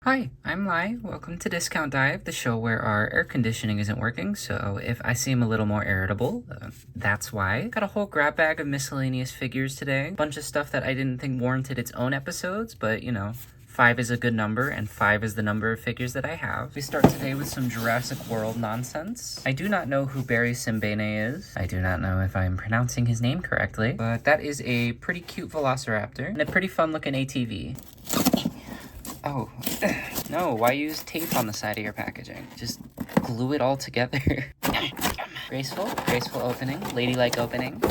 Hi, I'm Lai. Welcome to Discount Dive, the show where our air conditioning isn't working, so if I seem a little more irritable, that's why. Got a whole grab bag of miscellaneous figures today. Bunch of stuff that I didn't think warranted its own episodes, but you know, 5 is a good number, and 5 is the number of figures that I have. We start today with some Jurassic World nonsense. I do not know who Barry Simbene is. I do not know if I'm pronouncing his name correctly, but that is a pretty cute velociraptor and a pretty fun looking ATV. Oh, no, why use tape on the side of your packaging? Just glue it all together. Graceful opening, ladylike opening.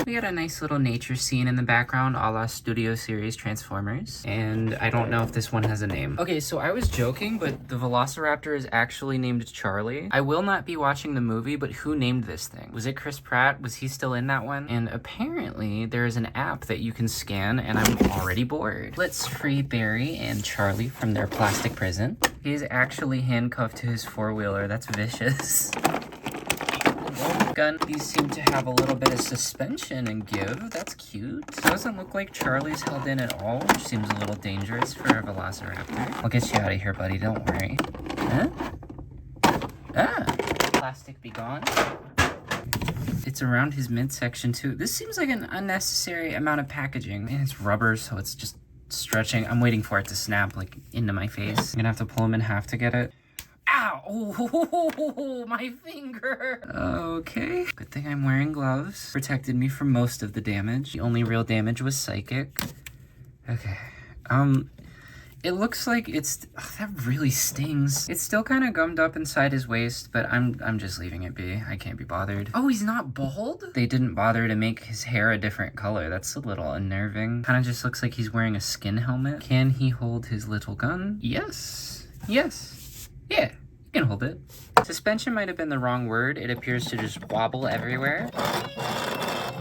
We got a nice little nature scene in the background a la Studio Series Transformers. And I don't know if this one has a name. Okay, so I was joking, but the Velociraptor is actually named Charlie. I will not be watching the movie, but who named this thing? Was it Chris Pratt? Was he still in that one? And apparently there is an app that you can scan, and I'm already bored. Let's free Barry and Charlie from their plastic prison. He is actually handcuffed to his four-wheeler. That's vicious. Gun. These seem to have a little bit of suspension and give. That's cute. Doesn't look like Charlie's held in at all, which seems a little dangerous for a Velociraptor. I'll get you out of here, buddy. Don't worry. Huh? Ah! Plastic be gone. It's around his midsection too. This seems like an unnecessary amount of packaging. And it's rubber, so it's just stretching. I'm waiting for it to snap like into my face. I'm gonna have to pull him in half to get it. Ow! Oh, my finger! Okay. Good thing I'm wearing gloves. Protected me from most of the damage. The only real damage was psychic. Okay. It looks like it's... Oh, that really stings. It's still kind of gummed up inside his waist, but I'm just leaving it be. I can't be bothered. Oh, he's not bald? They didn't bother to make his hair a different color. That's a little unnerving. Kind of just looks like he's wearing a skin helmet. Can he hold his little gun? Yes. Yes. Yeah, you can hold it. Suspension might have been the wrong word. It appears to just wobble everywhere.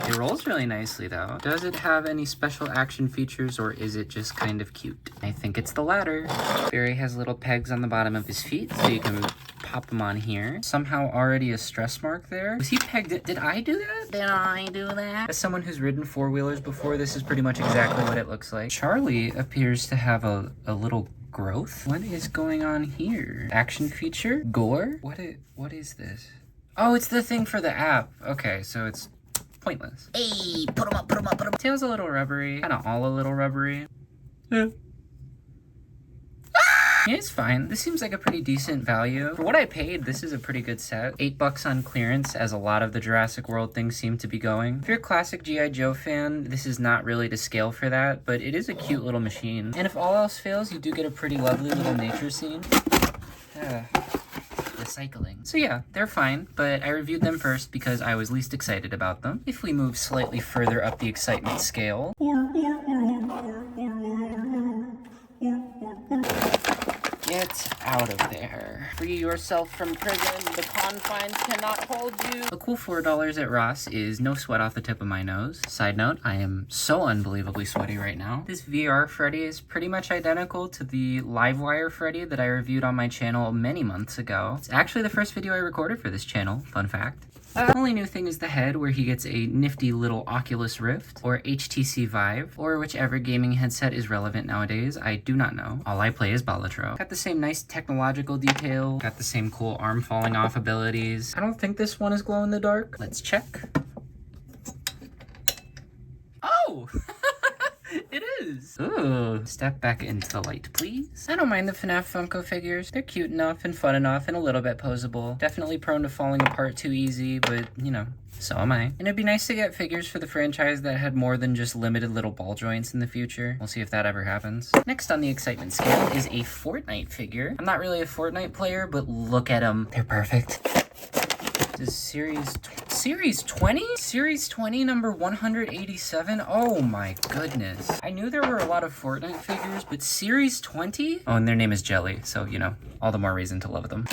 It rolls really nicely though. Does it have any special action features or is it just kind of cute? I think it's the latter. Barry has little pegs on the bottom of his feet so you can pop them on here. Somehow already a stress mark there. Was he pegged? Did I do that? Did I do that? As someone who's ridden four-wheelers before, this is pretty much exactly what it looks like. Charlie appears to have a little growth. What is going on here? Action feature? Gore? What is this? Oh, it's the thing for the app. Okay, so it's pointless. Hey, put him up. Tail's a little rubbery. Kind of all a little rubbery. Yeah. Yeah, it's fine. This seems like a pretty decent value. For what I paid, this is a pretty good set. $8 on clearance, as a lot of the Jurassic World things seem to be going. If you're a classic G.I. Joe fan, this is not really to scale for that, but it is a cute little machine. And if all else fails, you do get a pretty lovely little nature scene. Recycling. So yeah, they're fine, but I reviewed them first because I was least excited about them. If we move slightly further up the excitement scale... Get out of there. Free yourself from prison. The confines cannot hold you. A cool $4 at Ross is no sweat off the tip of my nose. Side note, I am so unbelievably sweaty right now. This VR Freddy is pretty much identical to the Livewire Freddy that I reviewed on my channel many months ago. It's actually the first video I recorded for this channel, fun fact. The only new thing is the head, where he gets a nifty little Oculus Rift, or HTC Vive, or whichever gaming headset is relevant nowadays. I do not know. All I play is Balatro. Got the same nice technological detail, got the same cool arm falling off abilities. I don't think this one is glow in the dark. Let's check. Oh! It is! Ooh. Step back into the light, please. I don't mind the FNAF Funko figures. They're cute enough and fun enough and a little bit posable. Definitely prone to falling apart too easy, but, you know, so am I. And it'd be nice to get figures for the franchise that had more than just limited little ball joints in the future. We'll see if that ever happens. Next on the excitement scale is a Fortnite figure. I'm not really a Fortnite player, but look at them. They're perfect. This is Series 20? Series 20, number 187? Oh my goodness. I knew there were a lot of Fortnite figures, but Series 20? Oh, and their name is Jelly, so, you know, all the more reason to love them.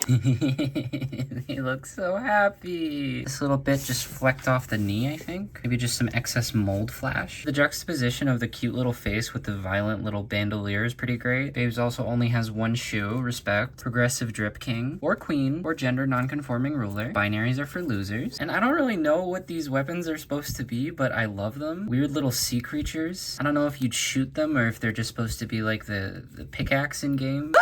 He looks so happy. This little bit just flecked off the knee, I think. Maybe just some excess mold flash. The juxtaposition of the cute little face with the violent little bandolier is pretty great. Babes also only has one shoe. Respect. Progressive drip king or queen or gender non-conforming ruler. Binaries are for losers. And I don't really know what these weapons are supposed to be, but I love them. Weird little sea creatures. I don't know if you'd shoot them or if they're just supposed to be like the pickaxe in game.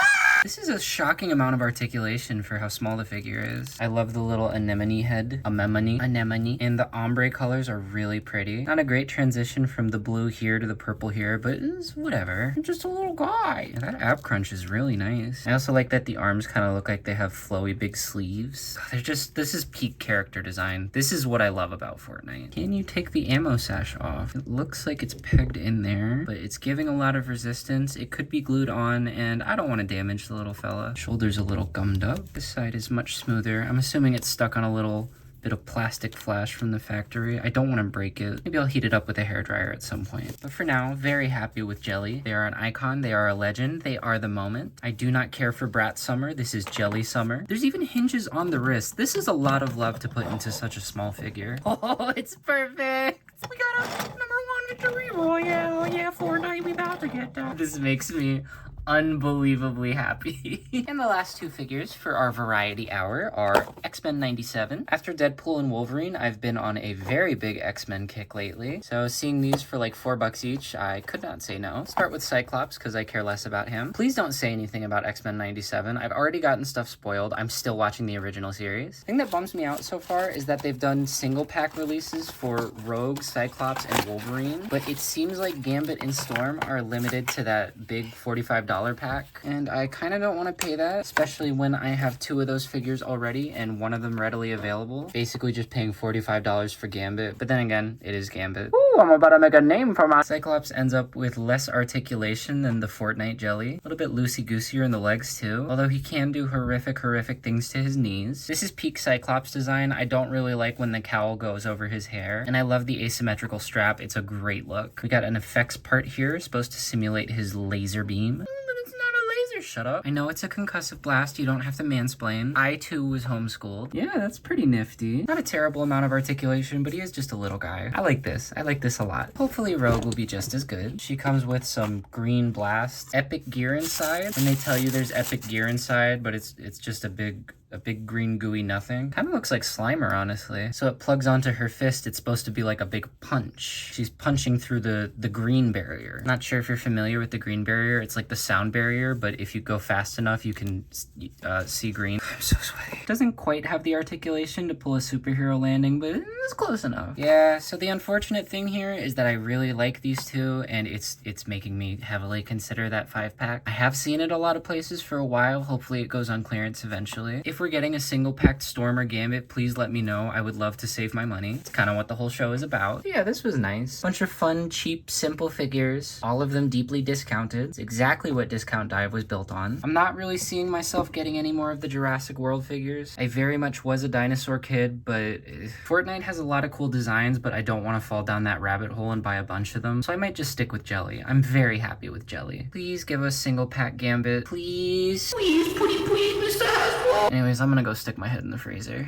This is a shocking amount of articulation for how small the figure is. I love the little anemone head. Anemone. And the ombre colors are really pretty. Not a great transition from the blue here to the purple here, but it's whatever. I'm just a little guy. And that ab crunch is really nice. I also like that the arms kind of look like they have flowy big sleeves. This is peak character design. This is what I love about Fortnite. Can you take the ammo sash off? It looks like it's pegged in there, but it's giving a lot of resistance. It could be glued on, and I don't want to damage the little fella. Shoulder's a little gummed up. This side is much smoother. I'm assuming it's stuck on a little bit of plastic flash from the factory. I don't want to break it. Maybe I'll heat it up with a hairdryer at some point. But for now, very happy with Jelly. They are an icon. They are a legend. They are the moment. I do not care for Brat Summer. This is Jelly Summer. There's even hinges on the wrist. This is a lot of love to put into such a small figure. Oh, it's perfect. We got a #1 victory royale. Yeah, Fortnite, we about to get that. This makes me unbelievably happy. And the last two figures for our variety hour are X-Men 97. After Deadpool and Wolverine, I've been on a very big X-Men kick lately. So seeing these for like $4 each, I could not say no. Start with Cyclops because I care less about him. Please don't say anything about X-Men 97. I've already gotten stuff spoiled. I'm still watching the original series. The thing that bums me out so far is that they've done single pack releases for Rogue, Cyclops, and Wolverine, but it seems like Gambit and Storm are limited to that big $45 pack, and I kind of don't want to pay that, especially when I have two of those figures already and one of them readily available. Basically just paying $45 for Gambit, but then again, it is Gambit. Ooh, I'm about to make a name for my... Cyclops ends up with less articulation than the Fortnite Jelly. A little bit loosey-goosier in the legs too, although he can do horrific things to his knees. This is peak Cyclops design. I don't really like when the cowl goes over his hair, and I love the asymmetrical strap. It's a great look. We got an effects part here, supposed to simulate his laser beam. Shut up. I know it's a concussive blast. You don't have to mansplain. I, too, was homeschooled. Yeah, that's pretty nifty. Not a terrible amount of articulation, but he is just a little guy. I like this. I like this a lot. Hopefully Rogue will be just as good. She comes with some green blast, epic gear inside. And they tell you there's epic gear inside, but it's just a big green gooey nothing. Kind of looks like Slimer, honestly. So it plugs onto her fist. It's supposed to be like a big punch. She's punching through the green barrier. Not sure if you're familiar with the green barrier. It's like the sound barrier, but if you go fast enough, you can see green. I'm so sweaty. Doesn't quite have the articulation to pull a superhero landing, but it's close enough. Yeah, so the unfortunate thing here is that I really like these two, and it's making me heavily consider that 5-pack. I have seen it a lot of places for a while. Hopefully it goes on clearance eventually. If we're getting a single packed Storm or Gambit, please let me know. I would love to save my money. It's kind of what the whole show is about. But yeah, this was nice. Bunch of fun, cheap, simple figures. All of them deeply discounted. It's exactly what Discount Dive was built on. I'm not really seeing myself getting any more of the Jurassic World figures. I very much was a dinosaur kid, but Fortnite has a lot of cool designs, but I don't want to fall down that rabbit hole and buy a bunch of them, so I might just stick with Jelly. I'm very happy with Jelly. Please give us single pack Gambit. Please. Please, pretty please, Mr. Hasbro. Anyways, I'm gonna go stick my head in the freezer.